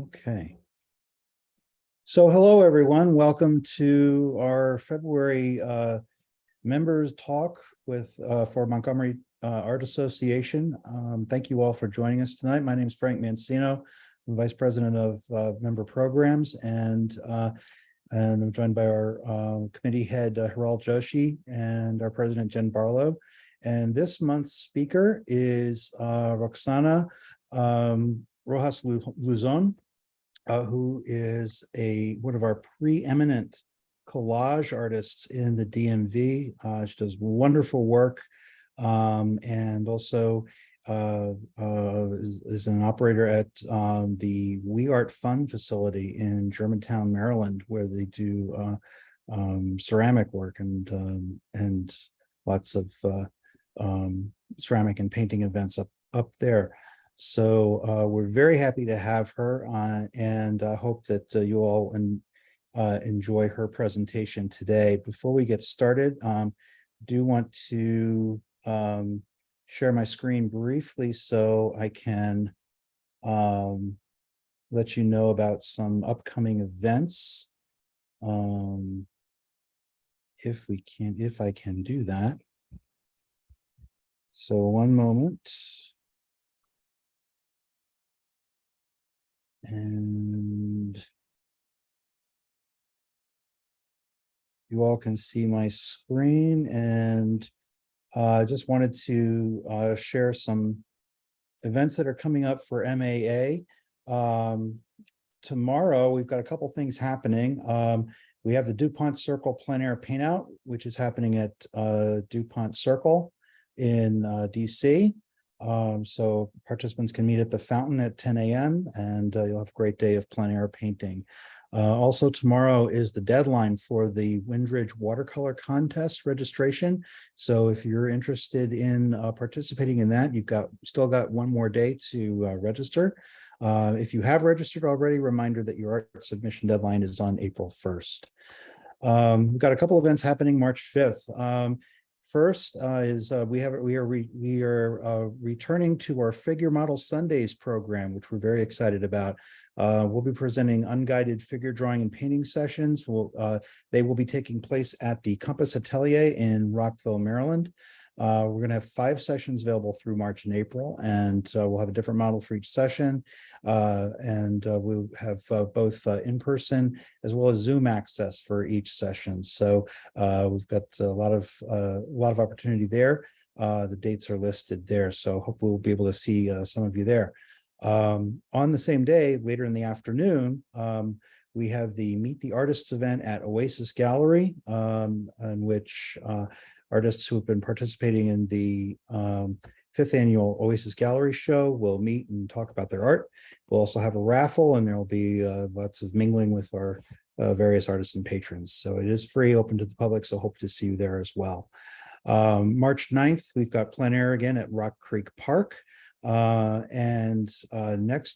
Okay. So hello, everyone. Welcome to our February members talk with for Montgomery Art Association. Thank you all for joining us tonight. My name is Frank Mancino. I'm Vice President of Member Programs, and I'm joined by our committee head, Hiral Joshi, and our president, Jen Barlow. And this month's speaker is Roxana Rojas-Luzon, who is one of our preeminent collage artists in the DMV. She does wonderful work, and also is an operator at the We Art Fund facility in Germantown, Maryland, where they do ceramic work and lots of ceramic and painting events up there. So we're very happy to have her on, and hope that you all enjoy her presentation today. Before we get started, I do want to share my screen briefly so I can let you know about some upcoming events. If I can do that. So one moment. And you all can see my screen, and I just wanted to share some events that are coming up for MAA. Tomorrow, we've got a couple things happening. We have the DuPont Circle Plein Air Paint Out, which is happening at DuPont Circle in DC. So participants can meet at the fountain at 10 a.m. and you'll have a great day of plein air painting. Also tomorrow is the deadline for the Windridge Watercolor Contest registration. So if you're interested in participating in that, you've still got one more day to register. If you have registered already, reminder that your art submission deadline is on April 1st. We've got a couple events happening March 5th. First is we are returning to our Figure Model Sundays program, which we're very excited about. We'll be presenting unguided figure drawing and painting sessions. They will be taking place at the Compass Atelier in Rockville, Maryland. We're going to have 5 sessions available through March and April, and we'll have a different model for each session. We'll have both in-person as well as Zoom access for each session. So we've got a lot of opportunity there. The dates are listed there, so hope we'll be able to see some of you there. On the same day, later in the afternoon, we have the Meet the Artists event at Oasis Gallery, in which artists who have been participating in the 5th annual Oasis Gallery show will meet and talk about their art. We'll also have a raffle, and there will be lots of mingling with our various artists and patrons. So it is free, open to the public, so hope to see you there as well. March 9th, we've got plein air again at Rock Creek Park. Next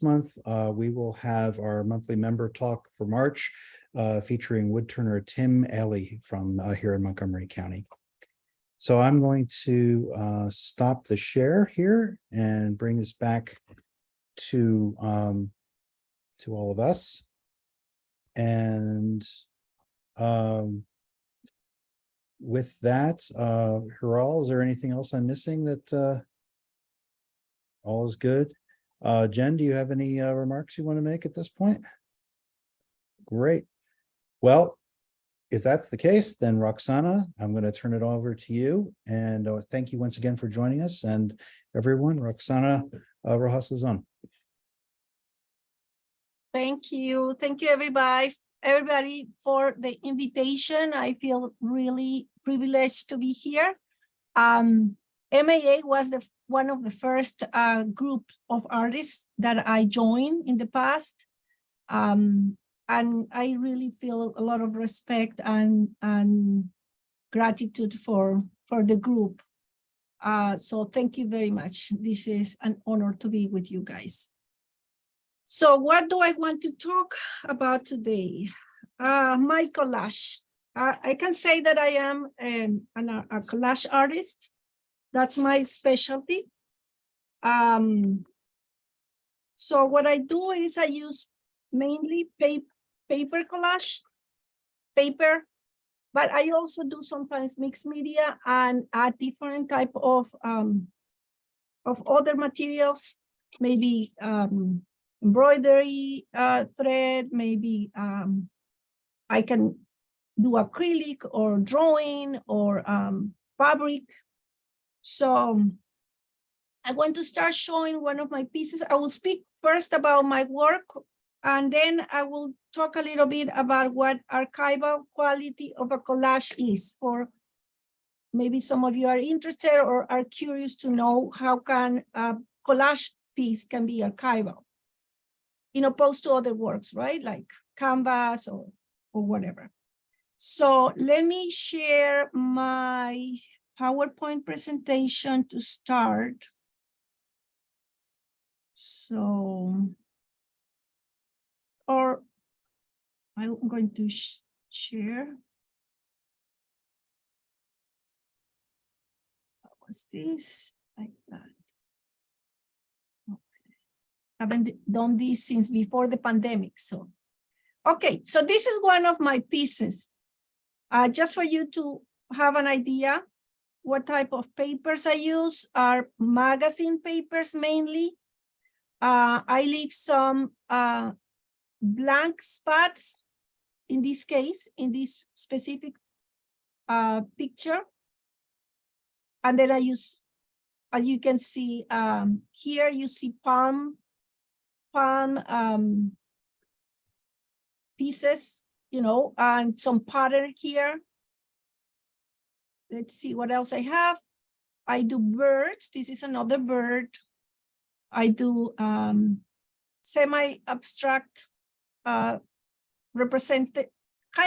month, we will have our monthly member talk for March, featuring woodturner Tim Alley from here in Montgomery County. So I'm going to stop the share here and bring this back to all of us. And with that, Hiral, is there anything else I'm missing that all is good? Jen, do you have any remarks you want to make at this point? Great. Well, if that's the case, then Roxana, I'm going to turn it over to you. And thank you once again for joining us. And everyone, Roxana Rojas-Luzon. Thank you. Thank you, everybody for the invitation. I feel really privileged to be here. MAA was one of the first groups of artists that I joined in the past. And I really feel a lot of respect and gratitude for the group. So thank you very much. This is an honor to be with you guys. So what do I want to talk about today? My collage. I can say that I am a collage artist. That's my specialty. So what I do is I use mainly paper collage, paper, but I also do sometimes mixed media and add different type of other materials, maybe embroidery thread, maybe I can do acrylic or drawing or fabric. So I'm going to start showing one of my pieces. I will speak first about my work, and then I will talk a little bit about what archival quality of a collage is, for maybe some of you are interested or are curious to know how can a collage piece can be archival, in opposed to other works, right? Like Canvas or whatever. So let me share my PowerPoint presentation to start. So, or I'm going to share. What's this? Like that. Okay. Haven't done this since before the pandemic. So, okay. So this is one of my pieces. Just for you to have an idea, what type of papers I use are magazine papers mainly. I leave some blank spots in this case, in this specific picture. And then I use, as you can see here, you see palm pieces, you know, and some pattern here. Let's see what else I have. I do birds. This is another bird. I do semi-abstract kind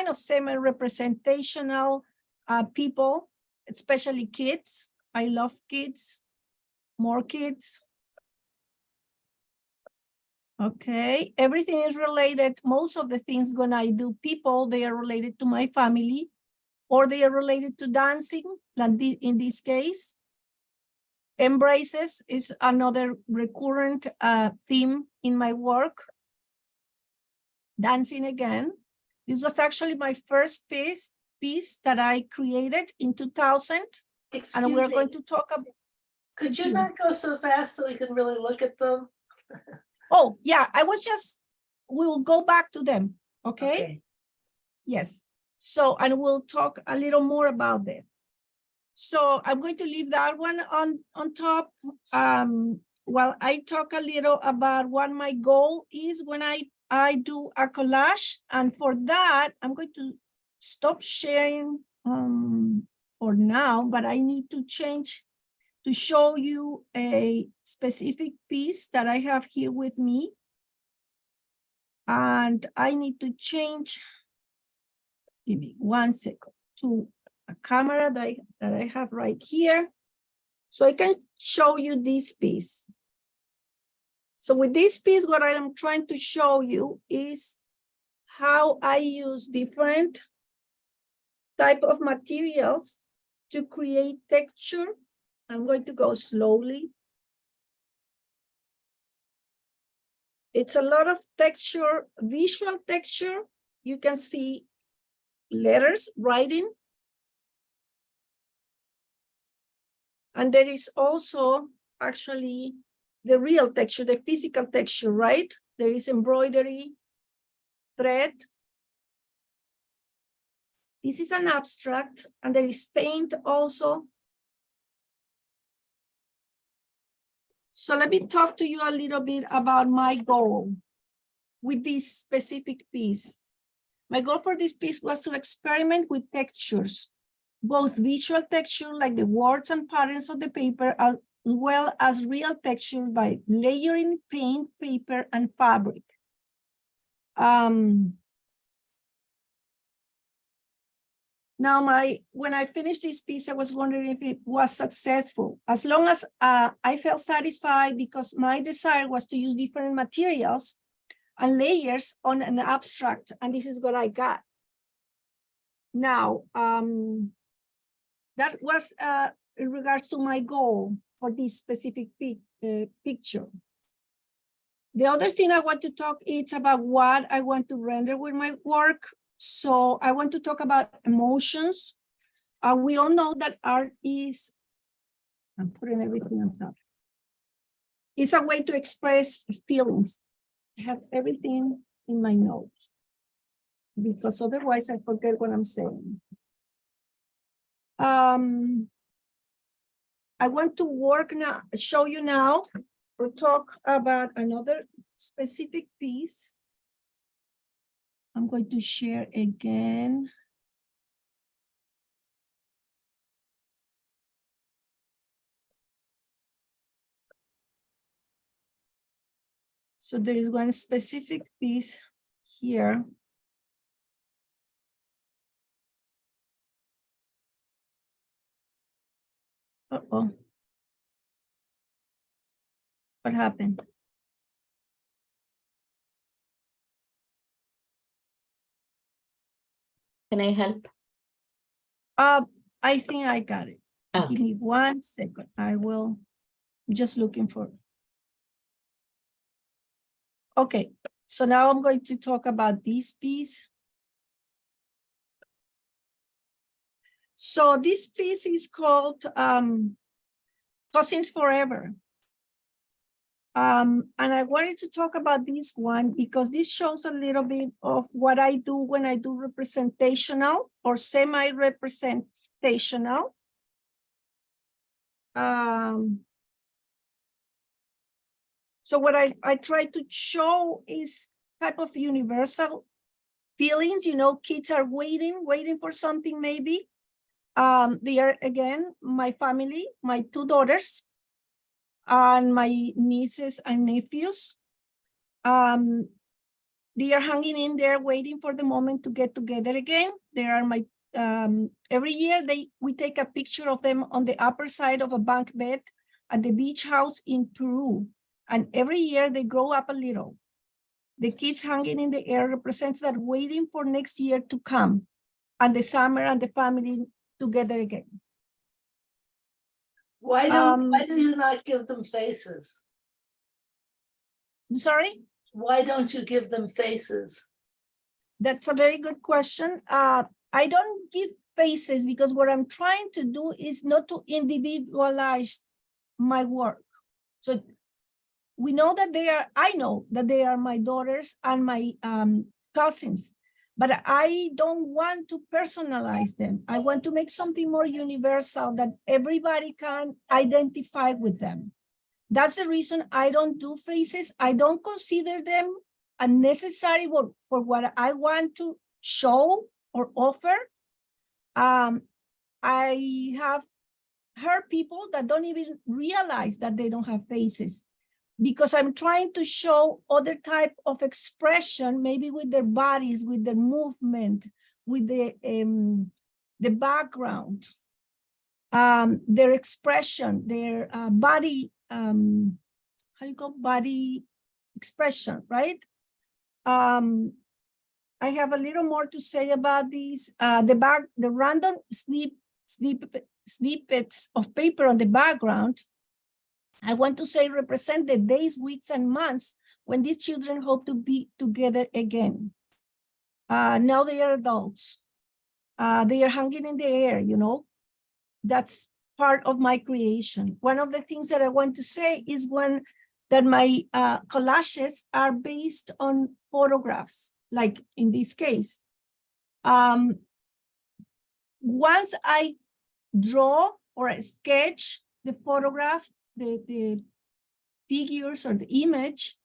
of semi-representational people, especially kids. I love kids, more kids. Okay, everything is related. Most of the things when I do people, they are related to my family, or they are related to dancing, like in this case. Embraces is another recurrent theme in my work. Dancing again. This was actually my first piece that I created in 2000. Excuse and we're me. going to talk about. Could you not go so fast so we can really look at them? Oh, yeah, we'll go back to them, okay? Yes, so, and we'll talk a little more about them. So I'm going to leave that one on top. While I talk a little about what my goal is when I do a collage, and for that, I'm going to stop sharing for now, but I need to change to show you a specific piece that I have here with me. And I need to change, give me 1 second, to a camera that I have right here. So I can show you this piece. So with this piece, what I am trying to show you is how I use different type of materials to create texture. I'm going to go slowly. It's a lot of texture, visual texture. You can see letters, writing. And there is also actually the real texture, the physical texture, right? There is embroidery, thread. This is an abstract, and there is paint also. So let me talk to you a little bit about my goal with this specific piece. My goal for this piece was to experiment with textures, both visual texture like the words and patterns of the paper, as well as real texture by layering paint, paper, and fabric. Now, when I finished this piece, I was wondering if it was successful. As long as I felt satisfied, because my desire was to use different materials and layers on an abstract, and this is what I got. Now, that was in regards to my goal for this specific picture. The other thing I want to talk is about what I want to render with my work. So I want to talk about emotions. We all know that art is, I'm putting everything on top. It's a way to express feelings. I have everything in my notes because otherwise I forget what I'm saying. I want to show you now, or talk about another specific piece. I'm going to share again. So there is one specific piece here. Uh-oh. What happened? Can I help? I think I got it. Okay. Give me 1 second. I will, just looking for. Okay, so now I'm going to talk about this piece. So this piece is called Cousins Forever. And I wanted to talk about this one because this shows a little bit of what I do when I do representational or semi-representational. So what I try to show is type of universal feelings, you know, kids are waiting for something maybe. They are, again, my family, my 2 daughters, and my nieces and nephews. They are hanging in there waiting for the moment to get together again. There are my, every year we take a picture of them on the upper side of a bunk bed at the beach house in Peru. And every year they grow up a little. The kids hanging in the air represents that waiting for next year to come and the summer and the family together again. Why do you not give them faces? I'm sorry? Why don't you give them faces? That's a very good question. I don't give faces because what I'm trying to do is not to individualize my work. So we know that I know that they are my daughters and my cousins, but I don't want to personalize them. I want to make something more universal that everybody can identify with them. That's the reason I don't do faces. I don't consider them unnecessary for what I want to show or offer. I have heard people that don't even realize that they don't have faces because I'm trying to show other type of expression, maybe with their bodies, with their movement, with the background, their expression, their body, how you call body expression, right? I have a little more to say about these. The random snippets of paper on the background, I want to say represent the days, weeks, and months when these children hope to be together again. Now they are adults. They are hanging in the air, you know. That's part of my creation. One of the things that I want to say is that my collages are based on photographs, like in this case. Once I draw or I sketch the photograph, the figures or the image,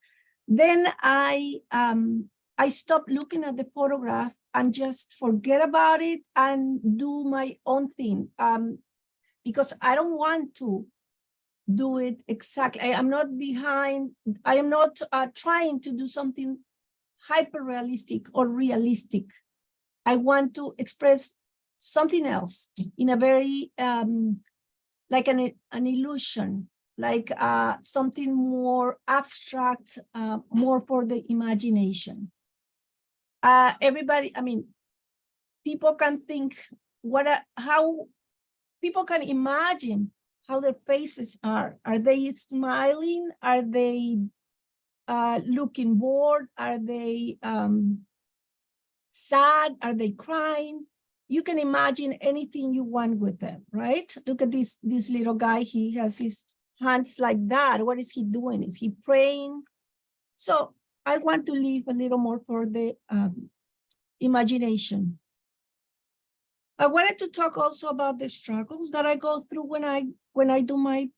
then I stop looking at the photograph and just forget about it and do my own thing. Because I don't want to do it exactly. I am not trying to do something hyper realistic or realistic. I want to express something else in a very, like an illusion, like something more abstract, more for the imagination. Everybody, I mean, people can think how people can imagine how their faces are. Are they smiling? Are they looking bored? Are they sad? Are they crying? You can imagine anything you want with them, right? Look at this little guy. He has his hands like that. What is he doing? Is he praying? So I want to leave a little more for the imagination. I wanted to talk also about the struggles that I go through when I do my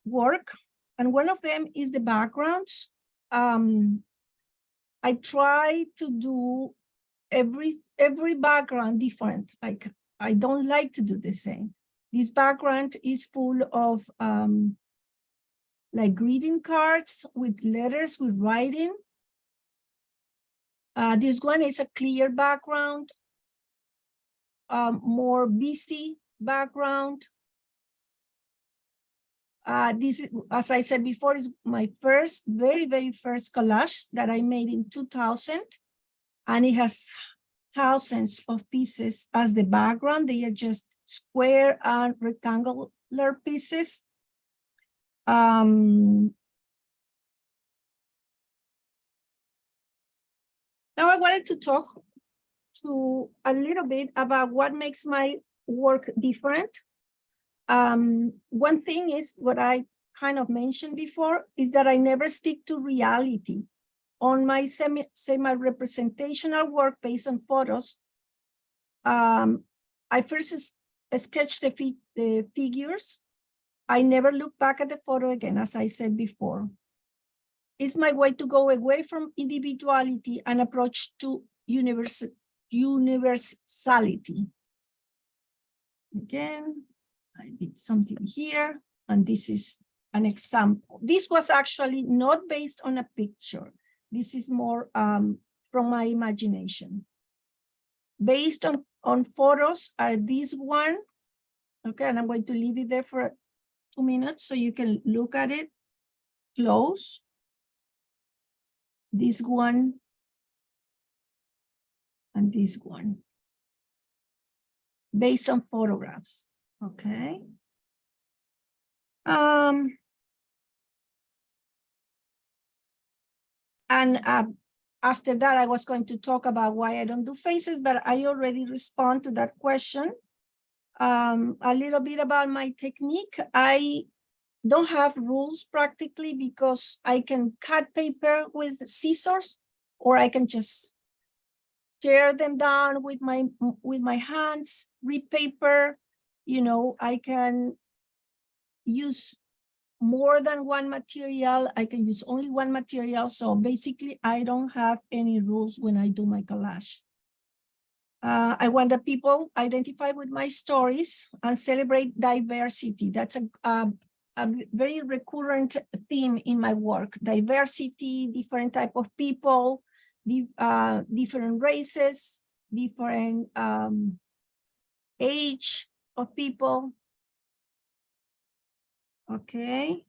work. And one of them is the backgrounds. I try to do every background different. Like, I don't like to do the same. This background is full of like greeting cards with letters, with writing. This one is a clear background, more busy background. This is, as I said before, is my very first collage that I made in 2000. And it has thousands of pieces as the background. They are just square and rectangular pieces. Now I wanted to talk a little bit about what makes my work different. One thing is what I kind of mentioned before, is that I never stick to reality. On my semi-representational work based on photos, I first sketched the figures. I never look back at the photo again, as I said before. It's my way to go away from individuality and approach to universality. Again, I did something here, and this is an example. This was actually not based on a picture. This is more from my imagination. Based on photos are this one. Okay, and I'm going to leave it there for 2 minutes so you can look at it close. This one and this one. Based on photographs, okay? And after that, I was going to talk about why I don't do faces, but I already respond to that question. A little bit about my technique. I don't have rules practically because I can cut paper with scissors, or I can just tear them down with my hands, rip paper. You know, I can use more than one material. I can use only one material. So basically, I don't have any rules when I do my collage. I want that people identify with my stories and celebrate diversity. That's a very recurrent theme in my work. Diversity, different type of people, different races, different age of people. Okay.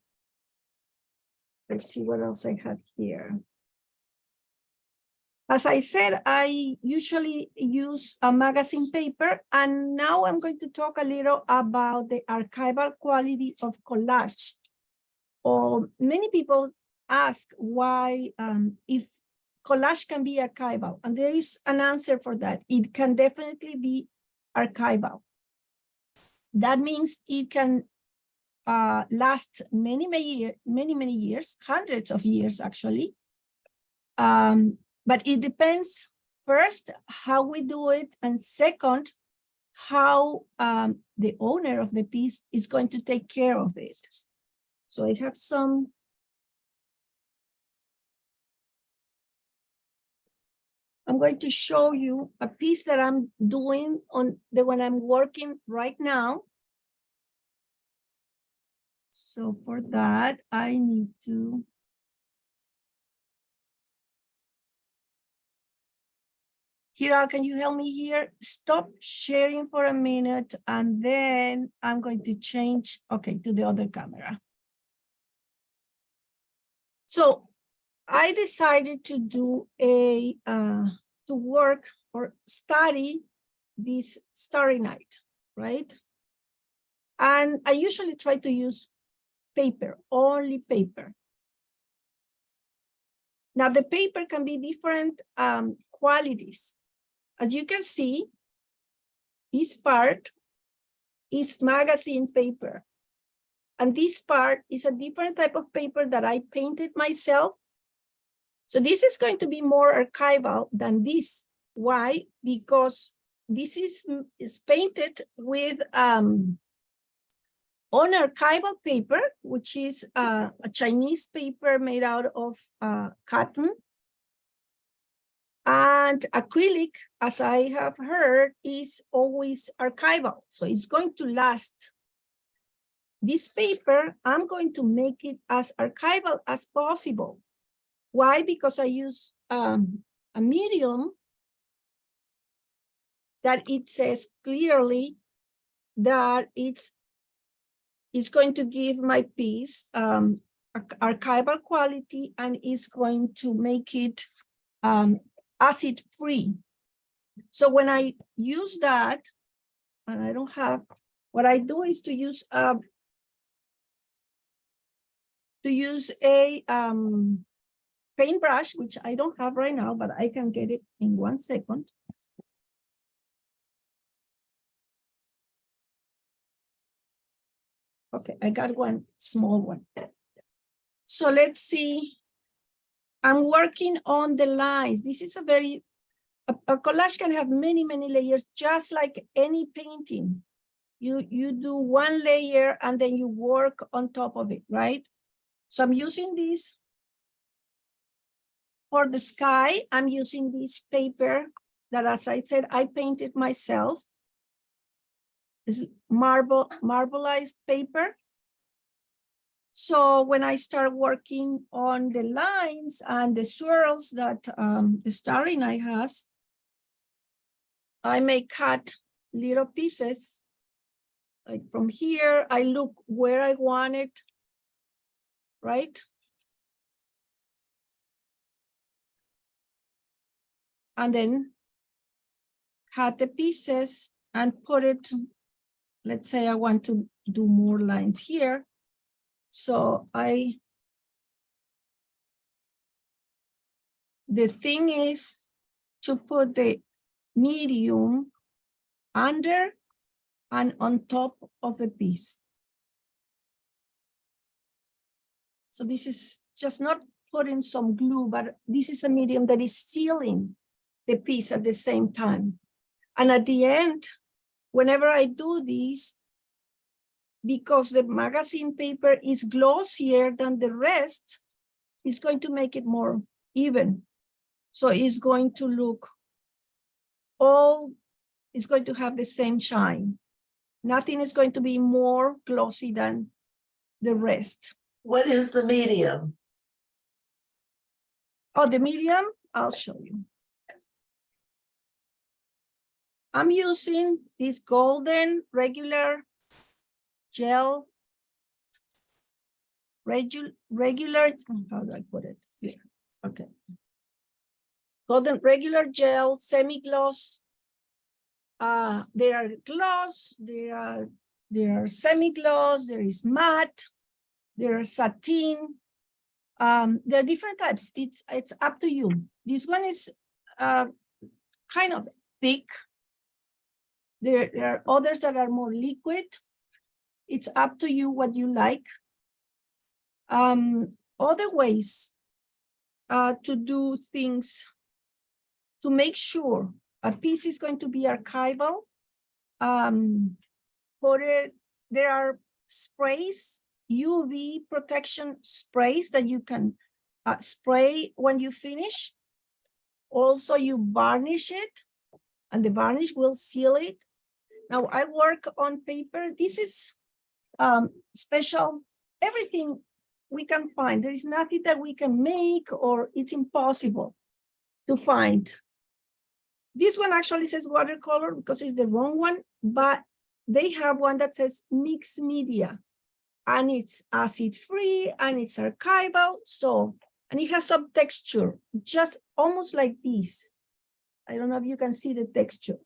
Let's see what else I have here. As I said, I usually use a magazine paper, and now I'm going to talk a little about the archival quality of collage. Or many people ask why, if collage can be archival, and there is an answer for that. It can definitely be archival. That means it can last many years, hundreds of years actually. But it depends, first, how we do it, and second, how the owner of the piece is going to take care of it. So I have some. I'm going to show you a piece that I'm doing on the one I'm working right now. So for that, I need to. Hiral, can you help me here? Stop sharing for a minute, and then I'm going to change, okay, to the other camera. So I decided to do to work or study this Starry Night, right? And I usually try to use paper, only paper. Now the paper can be different qualities. As you can see, this part is magazine paper. And this part is a different type of paper that I painted myself. So this is going to be more archival than this. Why? Because this is painted with unarchival paper, which is a Chinese paper made out of cotton. And acrylic, as I have heard, is always archival. So it's going to last. This paper, I'm going to make it as archival as possible. Why? Because I use a medium that it says clearly that it's going to give my piece archival quality and is going to make it acid free. So when I use that, and I don't have, what I do is to use a paintbrush, which I don't have right now, but I can get it in 1 second. Okay, I got one small one. So let's see. I'm working on the lines. This is a collage can have many, many layers, just like any painting. You do one layer and then you work on top of it, right? So I'm using this for the sky. I'm using this paper that, as I said, I painted myself. This is marbleized paper. So when I start working on the lines and the swirls that the Starry Night has, I may cut little pieces. Like from here, I look where I want it, right? And then cut the pieces and put it, let's say I want to do more lines here. So the thing is to put the medium under and on top of the piece. So this is just not putting some glue, but this is a medium that is sealing the piece at the same time. And at the end, whenever I do this, because the magazine paper is glossier than the rest, it's going to make it more even. So it's going to look it's going to have the same shine. Nothing is going to be more glossy than the rest. What is the medium? Oh, the medium, I'll show you. I'm using this golden regular gel, regular, how do I put it? Yeah. Okay. Golden regular gel, semi-gloss. There are gloss, there are semi-gloss, there is matte, there are satin. There are different types. It's up to you. This one is kind of thick. There are others that are more liquid. It's up to you what you like. Other ways to do things to make sure a piece is going to be archival. There are sprays, UV protection sprays that you can spray when you finish. Also, you varnish it, and the varnish will seal it. Now, I work on paper. This is special. Everything we can find. There is nothing that we can make, or it's impossible to find. This one actually says watercolor because it's the wrong one, but they have one that says mixed media, and it's acid-free and it's archival. So, and it has some texture, just almost like this. I don't know if you can see the texture.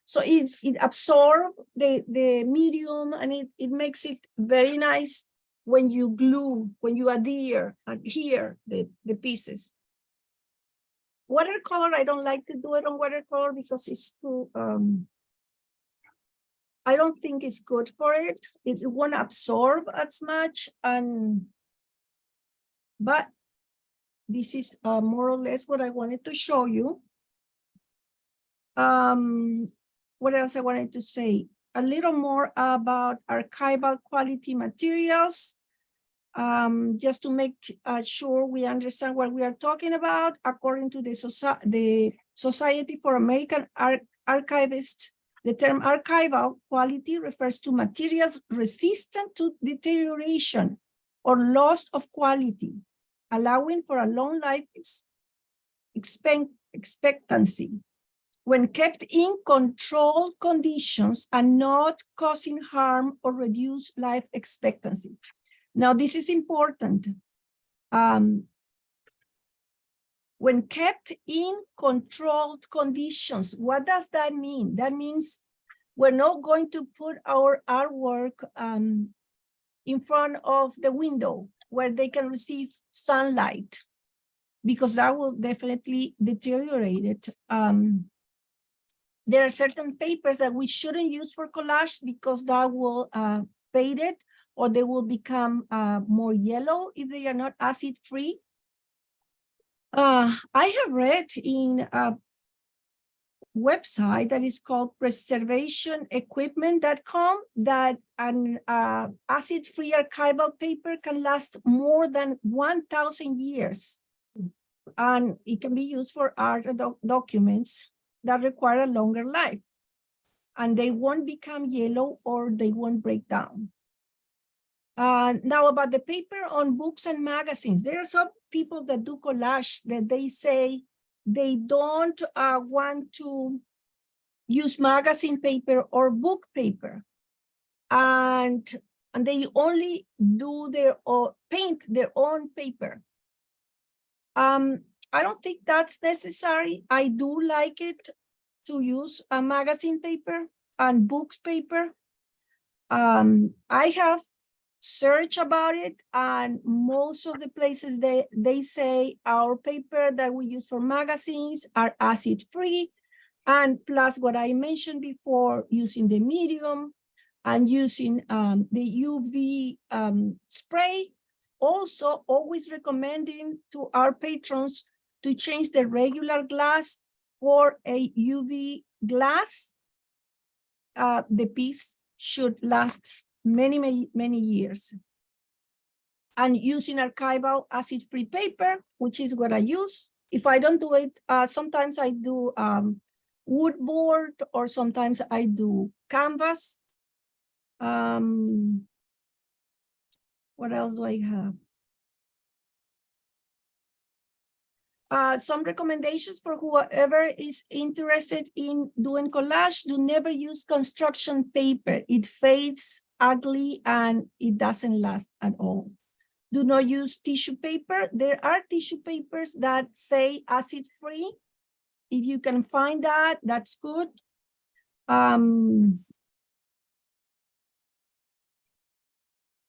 So it absorbs the medium, and it makes it very nice when you glue, when you adhere the pieces. Watercolor, I don't like to do it on watercolor because it's too, I don't think it's good for it. It won't absorb as much, but this is more or less what I wanted to show you. What else I wanted to say? A little more about archival quality materials. Just to make sure we understand what we are talking about, according to the Society for American Archivists, the term archival quality refers to materials resistant to deterioration or loss of quality, allowing for a long life expectancy when kept in controlled conditions and not causing harm or reduce life expectancy. Now, this is important. When kept in controlled conditions, what does that mean? That means we're not going to put our artwork in front of the window where they can receive sunlight, because that will definitely deteriorate it. There are certain papers that we shouldn't use for collage because that will fade it, or they will become more yellow if they are not acid-free. I have read in a website that is called preservationequipment.com that an acid-free archival paper can last more than 1,000 years. And it can be used for art documents that require a longer life. And they won't become yellow or they won't break down. Now about the paper on books and magazines, there are some people that do collage that they say they don't want to use magazine paper or book paper, and they only do their or paint their own paper. I don't think that's necessary. I do like it to use a magazine paper and books paper. I have search about it, and most of the places they say our paper that we use for magazines are acid-free, and plus what I mentioned before, using the medium and using the UV spray. Also, always recommending to our patrons to change the regular glass for a UV glass. The piece should last many years. And using archival acid-free paper, which is what I use. If I don't do it, sometimes I do wood board, or sometimes I do canvas. What else do I have? Some recommendations for whoever is interested in doing collage: do never use construction paper. It fades, ugly, and it doesn't last at all. Do not use tissue paper. There are tissue papers that say acid-free. If you can find that, that's good.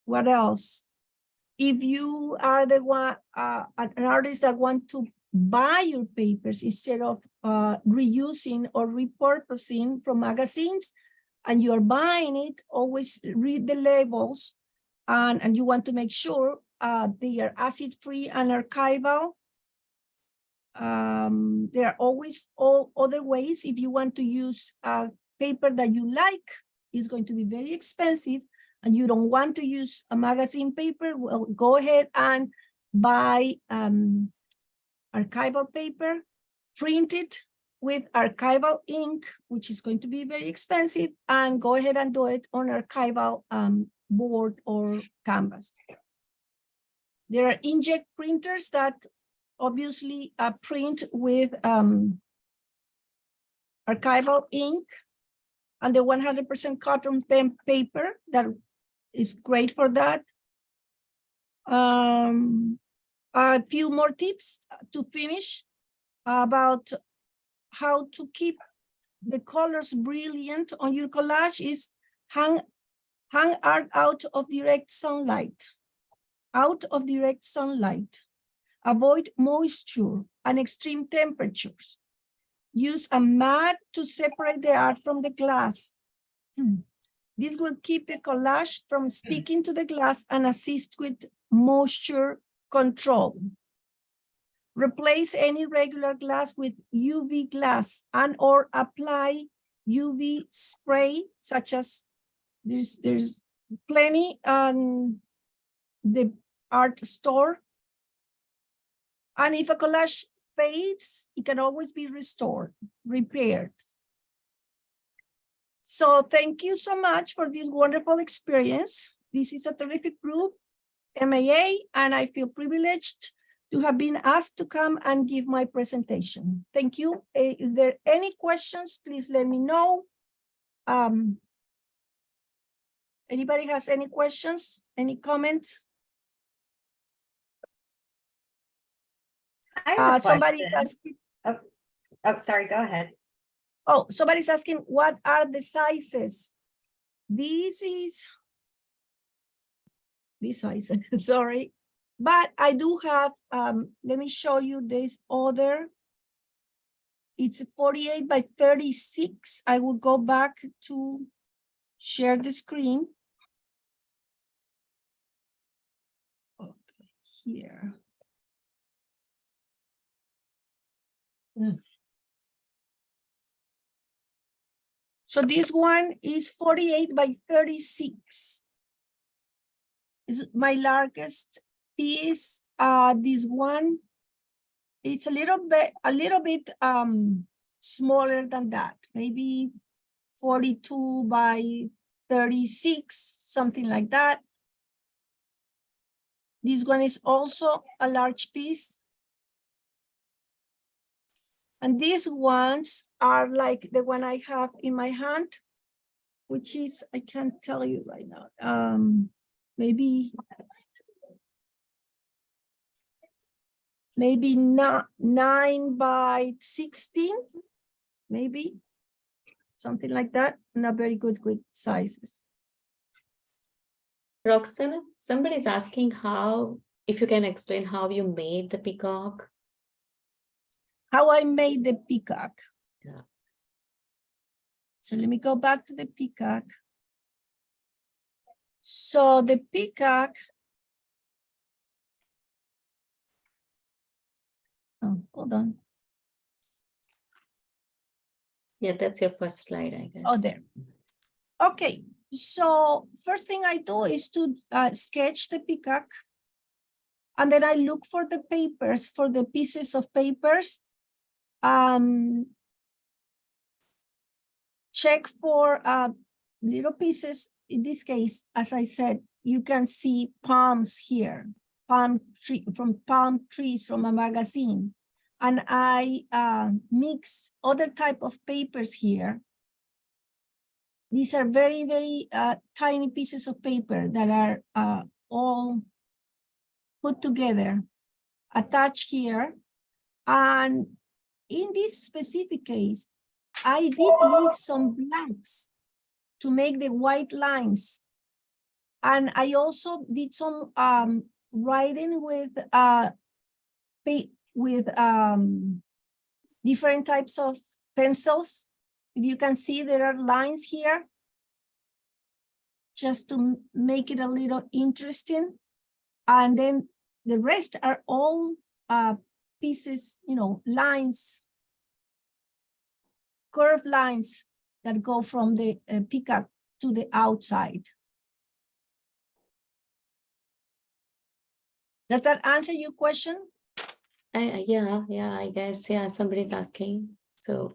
What else? If you are the one, an artist that want to buy your papers instead of reusing or repurposing from magazines, and you're buying it, always read the labels, and you want to make sure they are acid-free and archival. There are always all other ways. If you want to use a paper that you like, it's going to be very expensive, and you don't want to use a magazine paper, well, go ahead and buy archival paper, print it with archival ink, which is going to be very expensive, and go ahead and do it on archival board or canvas. There are inkjet printers that obviously print with archival ink, and the 100% cotton pen paper that is great for that. A few more tips to finish about how to keep the colors brilliant on your collage is hang art out of direct sunlight. Out of direct sunlight. Avoid moisture and extreme temperatures. Use a mat to separate the art from the glass. This will keep the collage from sticking to the glass and assist with moisture control. Replace any regular glass with UV glass and or apply UV spray, such as there's plenty on the art store. And if a collage fades, it can always be restored, repaired. So thank you so much for this wonderful experience. This is a terrific group, MAA, and I feel privileged to have been asked to come and give my presentation. Thank you. If there are any questions, please let me know. Anybody has any questions, any comments? I have a Somebody's question. asking. Oh, sorry, go ahead. Oh, somebody's asking, what are the sizes? This size, sorry. But I do have, let me show you this other. It's 48 by 36. I will go back to share the screen. Okay, here. So this one is 48 by 36. Is my largest piece. This one is a little bit smaller than that, maybe 42 by 36, something like that. This one is also a large piece. And these ones are like the one I have in my hand, which is, I can't tell you right now, maybe not 9 by 16, maybe something like that. Not very good sizes. Roxana, somebody's asking if you can explain how you made the peacock. How I made the peacock. Yeah. So let me go back to the peacock. So the peacock. Oh, hold on. Yeah, that's your first slide, I guess. Oh, there. Okay, so first thing I do is to sketch the peacock. And then I look for the papers, for the pieces of papers. Check for little pieces. In this case, as I said, you can see palms here, palm trees from a magazine. And I mix other type of papers here. These are very, very tiny pieces of paper that are all put together, attached here. And in this specific case, I did leave some blanks to make the white lines. And I also did some writing with different types of pencils. If you can see, there are lines here just to make it a little interesting. And then the rest are all pieces, lines, curved lines that go from the peacock to the outside. Does that answer your question? Yeah, I guess, yeah, somebody's asking, so.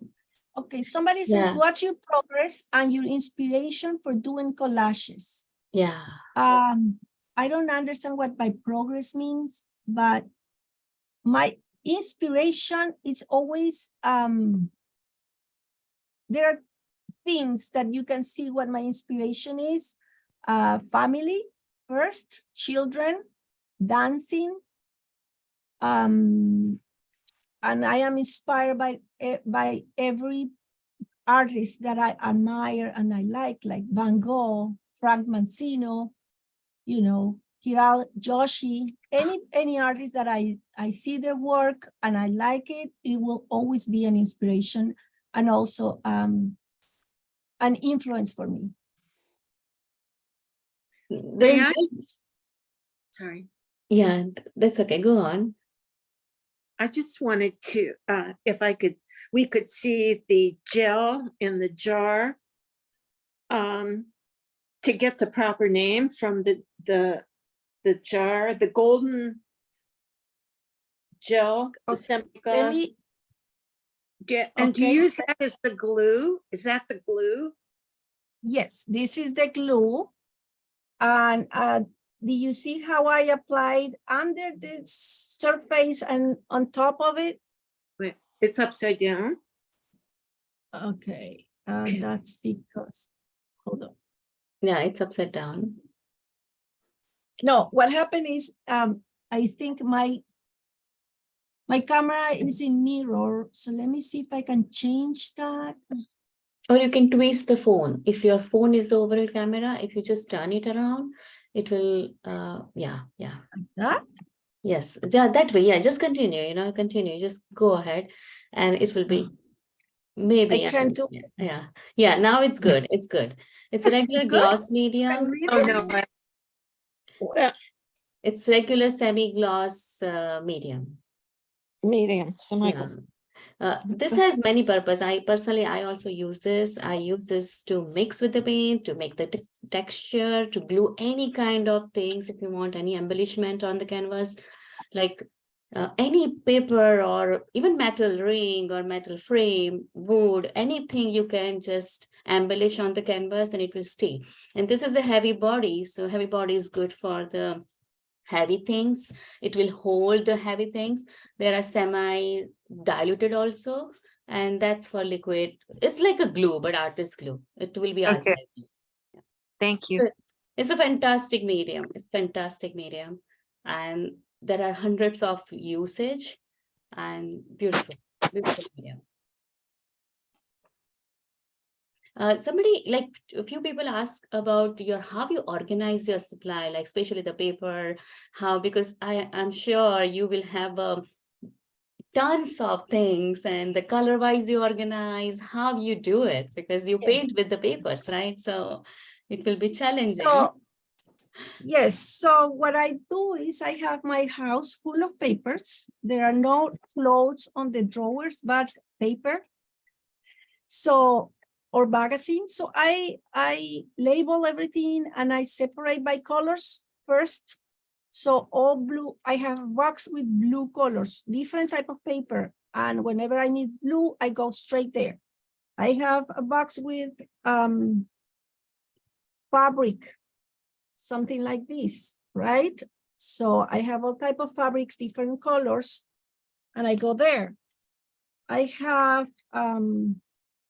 Okay, somebody says, Yeah. what's your progress and your inspiration for doing collages? Yeah. I don't understand what my progress means, but my inspiration is always, there are things that you can see what my inspiration is. Family first, children, dancing, and I am inspired by every artist that I admire and I like Van Gogh, Frank Mancino, Hiral Joshi, any artist that I see their work and I like it, it will always be an inspiration and also an influence for me. There's I- good- Sorry. yeah, that's okay. Go on. I just wanted to, if I could, we could see the gel in the jar. To get the proper name from the jar, the golden gel, the Okay, semi-gloss. me- And do okay, you use that as the glue? Is that the glue? Yes, this is the glue. And do you see how I applied under the surface and on top of it? Wait, it's upside down. Okay, Okay. that's because, hold on. Yeah, it's upside down. No, what happened is, I think my camera is in mirror. So let me see if I can change that. Or you can twist the phone. If your phone is the overhead camera, if you just turn it around, it will, yeah. Like that. Yes, yeah, that way. Yeah, just continue, continue. Just go ahead and it will be maybe. I can't do. Yeah, now it's good. It's good. It's a regular It's good? gloss Can medium. read Oh, it? no. Well, It's regular semi-gloss medium. medium, Yeah. This has many purposes. I also use this. I use this to mix with the paint, to make the texture, to glue any kind of things. If you want any embellishment on the canvas, like any paper or even metal ring or metal frame, wood, anything you can just embellish on the canvas and it will stay. And this is a heavy body. So heavy body is good for the heavy things. It will hold the heavy things. There are semi diluted also, and that's for liquid. It's like a glue, but artist glue. It will be Okay. artist glue. thank you. So it's a fantastic medium. It's fantastic medium, and there are hundreds of usage and beautiful medium. Somebody, like a few people ask about how you organize your supply, like especially the paper, because I'm sure you will have tons of things, and the color wise you organize, how you do it, because you Yes. paint with the papers, right? So it will be challenging. So, yes, so what I do is I have my house full of papers. There are no clothes on the drawers, but paper. So, or magazines. So I label everything and I separate by colors first. So all blue, I have a box with blue colors, different type of paper. And whenever I need blue, I go straight there. I have a box with fabric, something like this, right? So I have all type of fabrics, different colors, and I go there. I have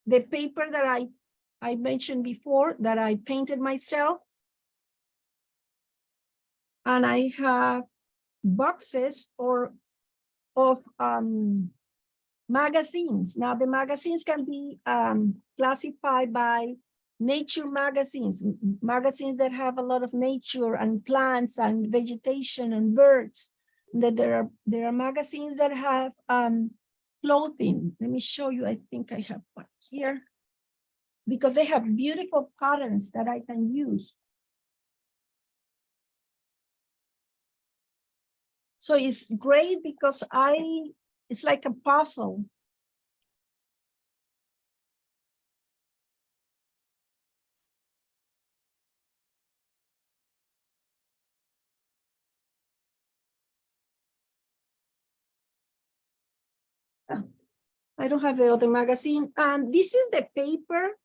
the paper that I mentioned before that I painted myself. And I have boxes of magazines. Now the magazines can be classified by nature magazines, magazines that have a lot of nature and plants and vegetation and birds. That there are magazines that have clothing. Let me show you. I think I have one here because they have beautiful patterns that I can use. So it's great because it's like a puzzle. I don't have the other magazine. And this is the paper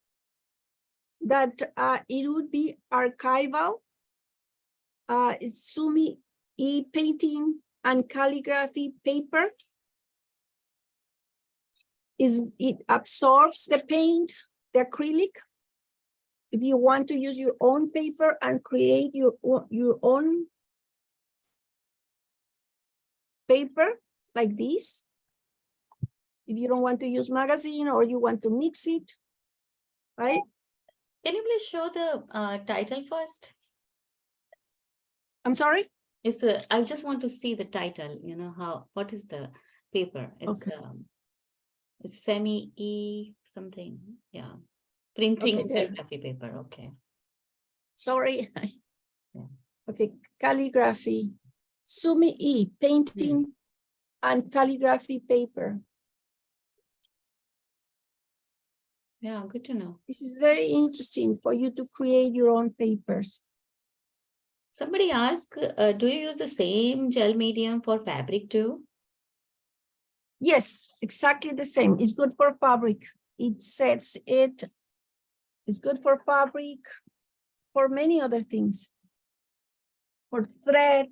that it would be archival. It's Sumi e-painting and calligraphy paper. It absorbs the paint, the acrylic. If you want to use your own paper and create your own paper like this, if you don't want to use magazine or you want to mix it, right? Can you please show the title first? I'm sorry? It's a, I just want to see the title, you know, what is the paper? Okay. It's semi-E something, yeah. Printing Okay, there. calligraphy paper, okay. Sorry. Yeah. Okay, calligraphy. Sumi-E, painting and calligraphy paper. Yeah, good to know. This is very interesting for you to create your own papers. Somebody asked, do you use the same gel medium for fabric too? Yes, exactly the same. It's good for fabric. It sets it. It's good for fabric, for many other things. For thread,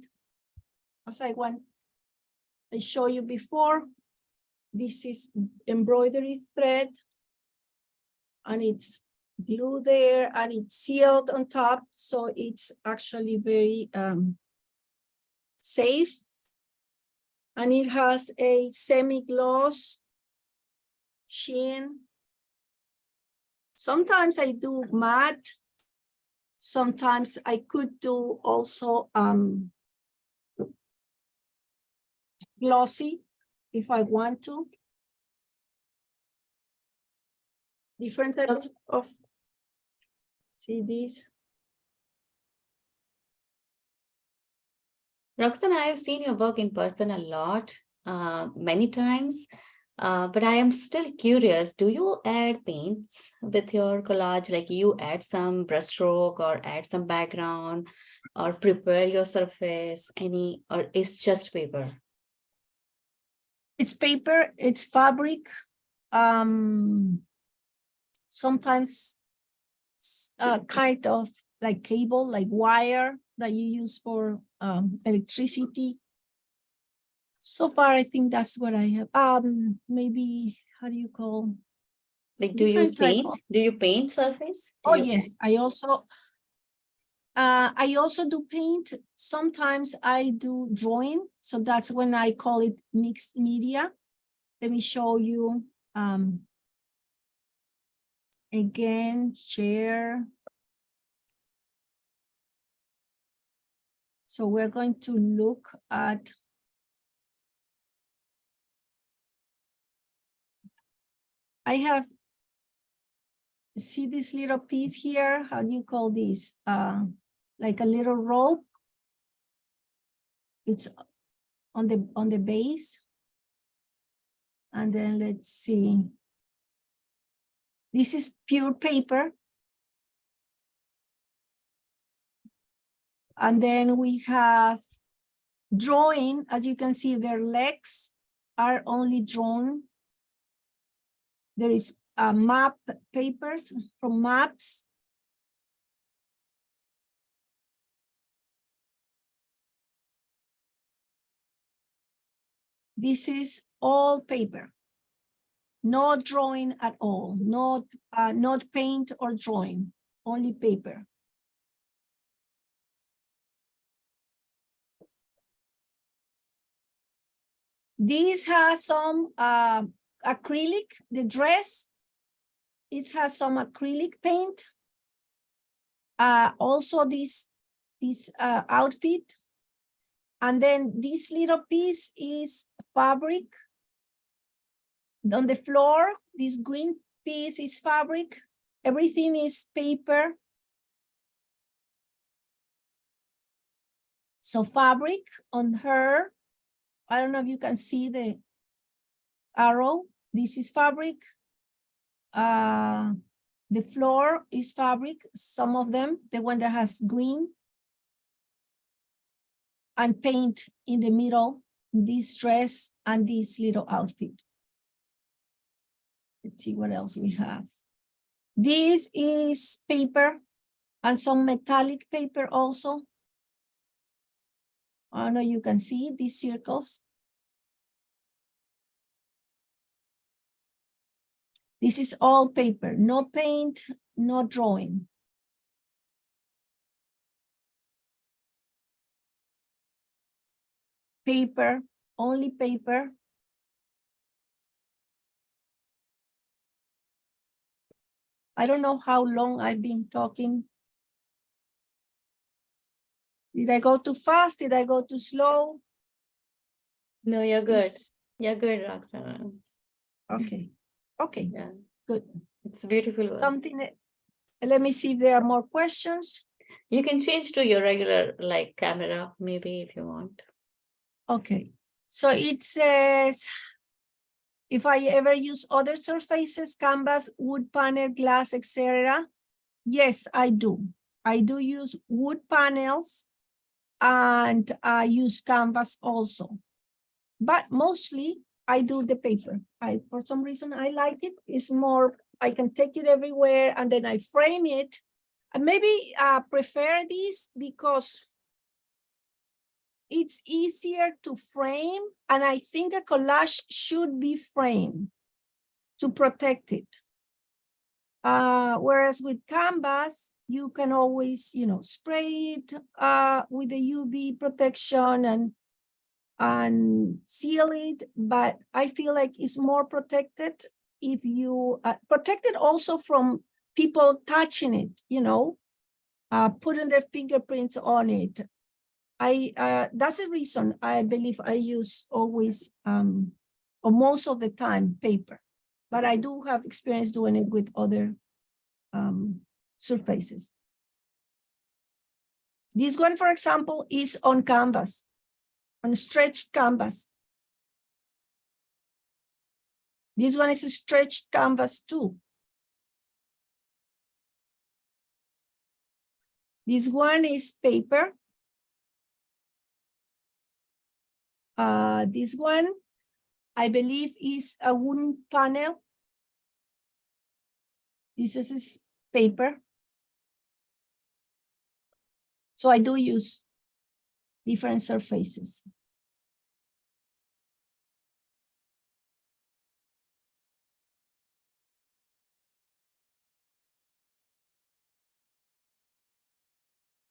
as I show you before, this is embroidery thread, and it's glued there and it's sealed on top, so it's actually very safe. And it has a semi-gloss sheen. Sometimes I do matte. Sometimes I could do also glossy if I want to. Different types of, see this? Roxanne, I have seen your work in person a lot, many times, but I am still curious. Do you add paints with your collage? Like you add some brushstroke or add some background or prepare your surface, or it's just paper? It's paper, it's fabric. Sometimes kind of like cable, like wire that you use for electricity. So far, I think that's what I have. Maybe, how do you call? Like, do you use Different type paint? of- Do you paint surface? Do Oh you yes, I also do paint. Sometimes I do drawing, so that's when I call it mixed media. Let me show you again, share. So we're going to look at I have, see this little piece here? How do you call this? Like a little rope. It's on the base. And then let's see. This is pure paper. And then we have drawing. As you can see, their legs are only drawn. There is map papers from maps. This is all paper. No drawing at all, not paint or drawing, only paper. This has some acrylic, the dress, it has some acrylic paint. Also this outfit. And then this little piece is fabric. On the floor, this green piece is fabric. Everything is paper. So fabric on her. I don't know if you can see the arrow. This is fabric. The floor is fabric. Some of them, the one that has green. And paint in the middle, this dress and this little outfit. Let's see what else we have. This is paper and some metallic paper also. I don't know, you can see these circles. This is all paper, no paint, no drawing. Paper, only paper. I don't know how long I've been talking. Did I go too fast? Did I go too slow? No, you're good. It's- You're good, Roxana. Okay, okay, Yeah, good. it's beautiful work. Something, let me see if there are more questions. You can change to your regular like camera, maybe if you want. Okay, so it says, if I ever use other surfaces, canvas, wood panel, glass, etc. Yes, I do. I do use wood panels and I use canvas also. But mostly I do the paper. For some reason, I like it. It's more, I can take it everywhere and then I frame it. And maybe prefer this because it's easier to frame. And I think a collage should be framed to protect it. Whereas with canvas, you can always, spray it with the UV protection and seal it. But I feel like it's more protected if you protect it also from people touching it, putting their fingerprints on it. That's the reason I believe I use always, or most of the time, paper. But I do have experience doing it with other surfaces. This one, for example, is on canvas, on stretched canvas. This one is a stretched canvas too. This one is paper. This one, I believe, is a wooden panel. This is paper. So I do use different surfaces.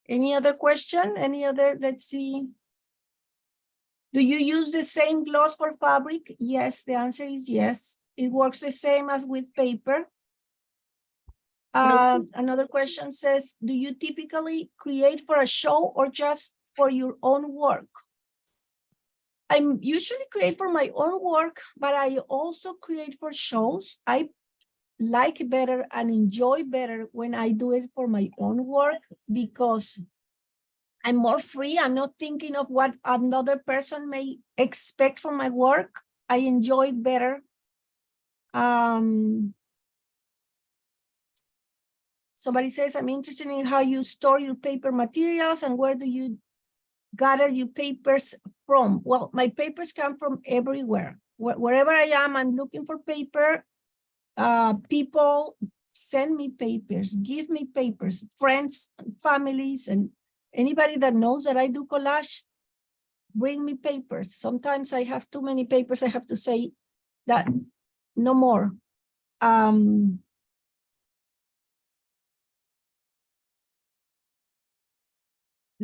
Any other question? Any other, let's see. Do you use the same gloss for fabric? Yes, the answer is yes. It works the same as with paper. Another question says, do you typically create for a show or just for your own work? I usually create for my own work, but I also create for shows. I like better and enjoy better when I do it for my own work because I'm more free. I'm not thinking of what another person may expect from my work. I enjoy it better. Somebody says, I'm interested in how you store your paper materials and where do you gather your papers from? Well, my papers come from everywhere. Wherever I am, I'm looking for paper. People send me papers, give me papers, friends, families, and anybody that knows that I do collage, bring me papers. Sometimes I have too many papers. I have to say that no more.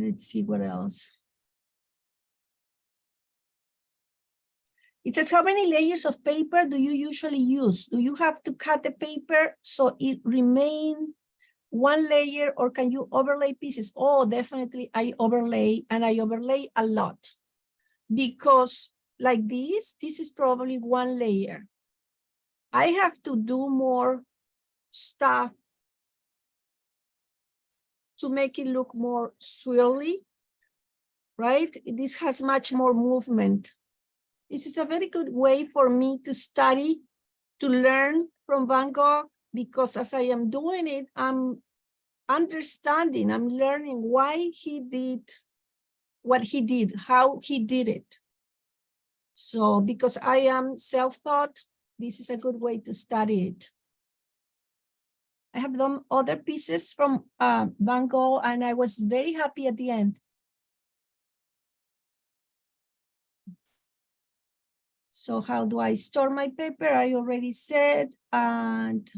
Let's see what else. It says, how many layers of paper do you usually use? Do you have to cut the paper so it remains one layer or can you overlay pieces? Oh, definitely I overlay and I overlay a lot because like this is probably one layer. I have to do more stuff to make it look more swirly, right? This has much more movement. This is a very good way for me to study, to learn from Van Gogh, because as I am doing it, I'm understanding, I'm learning why he did what he did, how he did it. So because I am self-taught, this is a good way to study it. I have done other pieces from Van Gogh and I was very happy at the end. So how do I store my paper? I already said, and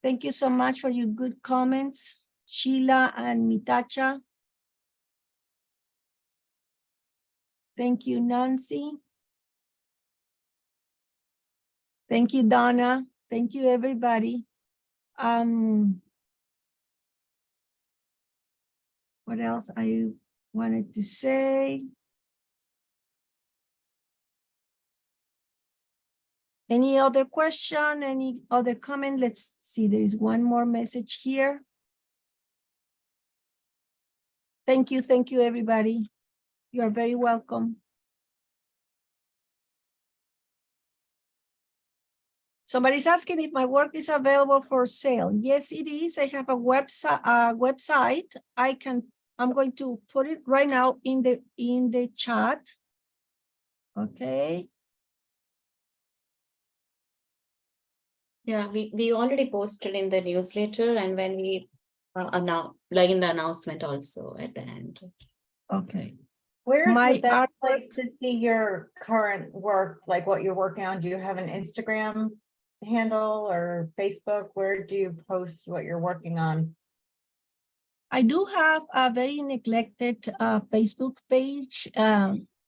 thank you so much for your good comments, Sheila and Mitacha. Thank you, Nancy. Thank you, Donna. Thank you, everybody. What else I wanted to say? Any other question? Any other comment? Let's see. There is one more message here. Thank you, everybody. You are very welcome. Somebody's asking if my work is available for sale. Yes, it is. I have a website. I'm going to put it right now in the chat. Okay. Yeah, we already posted in the newsletter and when we like in the announcement also at the end. Okay. Where's My the best artwork- place to see your current work, like what you're working on? Do you have an Instagram handle or Facebook? Where do you post what you're working on? I do have a very neglected Facebook page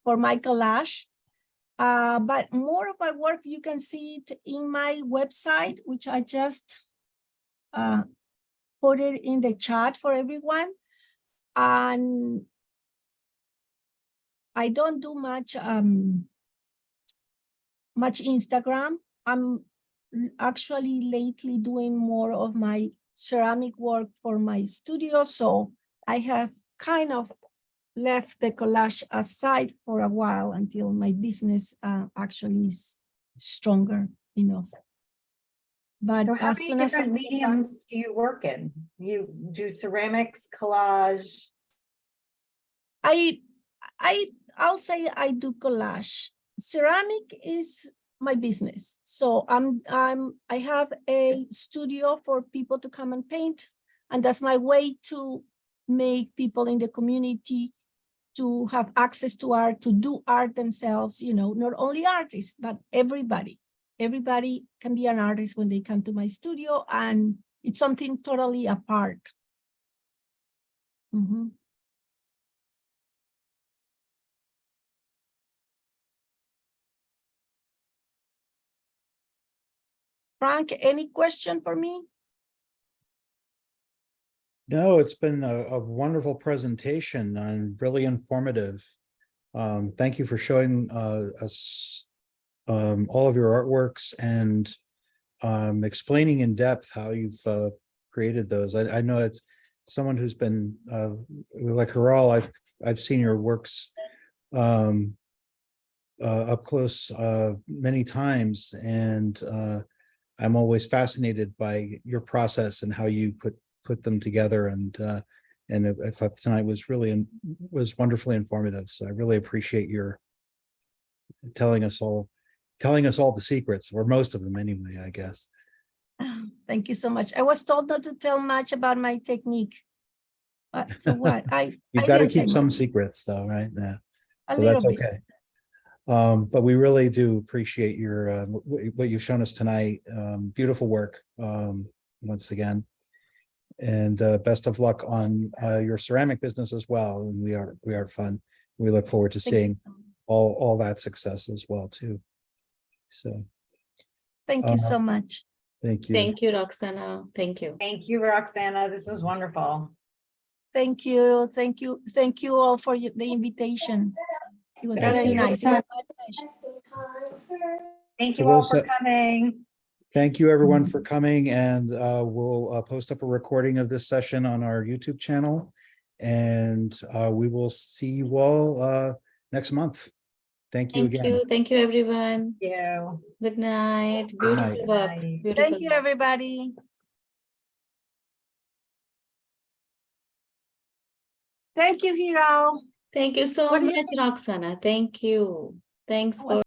for my collage. But more of my work, you can see it in my website, which I just put it in the chat for everyone. And I don't do much Instagram. I'm actually lately doing more of my ceramic work for my studio. So I have kind of left the collage aside for a while until my business actually is stronger enough. But So how as many soon as different mediums do you work in? You do ceramics, collage? I'll say I do collage. Ceramic is my business. So I have a studio for people to come and paint, and that's my way to make people in the community to have access to art, to do art themselves, you know, not only artists, but everybody. Everybody can be an artist when they come to my studio, and it's something totally apart. Mm-hmm. Frank, any question for me? No, it's been a wonderful presentation and really informative. Thank you for showing us all of your artworks and explaining in depth how you've created those. I know it's someone who's been like Hiral. I've seen your works up close many times, and I'm always fascinated by your process and how you put them together. And I thought tonight was wonderfully informative. So I really appreciate your telling us all the secrets, or most of them anyway, I guess. Thank you so much. I was told not to tell much about my technique. So what? You've got to didn't say keep some much. secrets though, right? Yeah. A So little that's bit. okay. But we really do appreciate your what you've shown us tonight. Beautiful work, once again. And best of luck on your ceramic business as well. And we are fun. We look forward to Thank you seeing so much. all that success as well too. So Thank you so much. thank you. Thank you, Roxana. Thank you. Thank you, Roxana. This was wonderful. Thank you. Thank you. Thank you all for the invitation. It was Thank very you. nice. It was my pleasure. Thank So you all we'll for set- coming. Thank you everyone for coming, and we'll post up a recording of this session on our YouTube channel, and we will see you all next month. Thank you Thank again. you. Thank you, everyone. Thank you. Good night. Good Beautiful night. work. Good night. Beautiful Thank you, work. everybody. Thank you, Hiral. Thank you so What do you much, Roxana. Thank you. Thanks That for was